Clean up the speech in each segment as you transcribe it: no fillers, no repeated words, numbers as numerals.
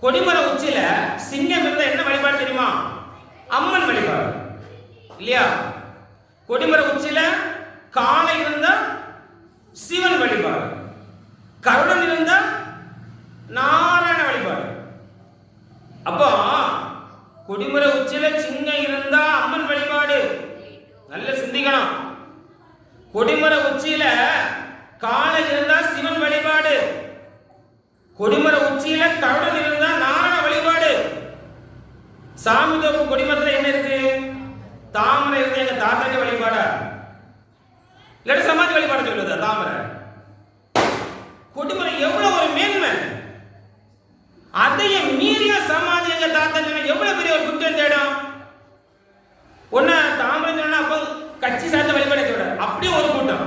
கொடிமர உச்சியில சிங்கம் இருந்த என்ன வழிபாடு தெரியுமா? அம்மன் வழிபாடு இல்லையா? கொடிமர உச்சியில காளை இருந்தா சிவன் வழிபாடு, கருடன் இருந்தா நாராயண வழிபாடு. அப்போ கொடிமர உச்சியில சிங்கம் இருந்தா அம்மன் வழிபாடு. நல்ல சிந்திக்கணும். கொடிமர உச்சியில காளை இருந்தா சிவன் வழிபாடு, கொடிமர உச்சியில கருடன் இருந்தா நாராயண வழிபாடு. சாமி தோப்பு கொடிமரத்துல என்ன இருக்கு? தாமரை இருந்து எங்க தாத்தாக்கு வழிபாடா இல்லாட்டி சமாதி வழிபாடு சொல்லுதா? தாமரை. கொடிமரம் எவ்வளவு ஒரு மேன்மை! அதையும் மீறிய சமாதி எங்க தாத்தா எவ்வளவு பெரிய ஒரு குற்றம் தேடும். ஒன்னு தாமரை சொன்னா அப்போ கட்சி சார்ந்த வழிபாடு சொல்ற, அப்படியே ஒரு கூட்டம்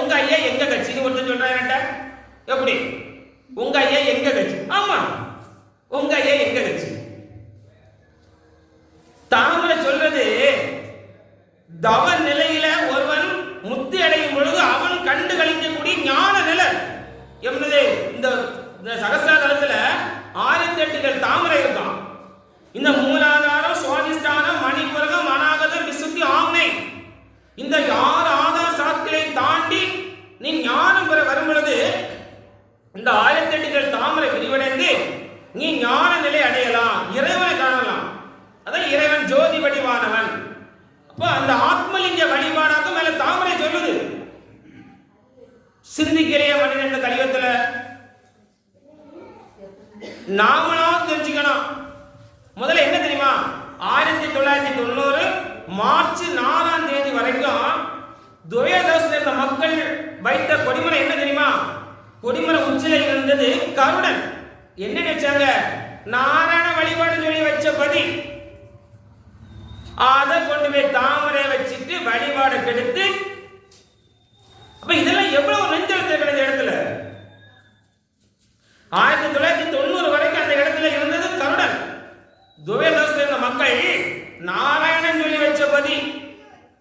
உங்க ஐயா எங்க கட்சின்னு ஒருத்தர் சொல்றாங்க. எப்படி உங்க ஐயா எங்க கட்சி? ஆமா, உங்க ஐயா எங்க கட்சி. தாமரை சொல்றது தவ நிலையில ஒருவன் முத்தி அடையும் பொழுது அவன் கண்டு கழிக்கக்கூடிய ஞான நிலை என்பது. இந்த சகசிராதலத்துல 1008 தாமரை இருக்கும். இந்த மூலாதாரம், சுவாதிஷ்டானம், மணிபுரகம், அநாகதம், விசுத்தி, ஆம்னை, இந்த 6 ஆதார சாத்திரை தாண்டி நீ ஞானம் பெற வரும் பொழுது இந்த 1008 தாமரை விரிவடைந்து நீ ஞான நிலை அடையலாம், இறைவனை காணலாம். அதான் இறைவன் ஜோதி வடிவானவன். அப்ப அந்த ஆத்மலிங்க வழிபாடாக மேல தாமரை சொல்லுது. சிந்திக்கிறைய மனிதன் இந்த கலியுகத்துல நாமளும் தெரிஞ்சுக்கணும். முதல்ல என்ன தெரியுமா? 1990 மார்ச் 4ஆம் தேதி வரைக்கும் துயதோஷத்தில் இருந்த மக்கள் வைத்த கொடிமரம் என்ன தெரியுமா? கொடிமர உச்சில இருந்தது கருடன். என்ன நினைச்சாங்க? நாராயண வழிபாடு சொல்லி வச்ச பதி. அதை கொண்டு போய் தாமரை வச்சுட்டு வழிபாடு கெடுத்து, அப்ப இதெல்லாம் எவ்வளவு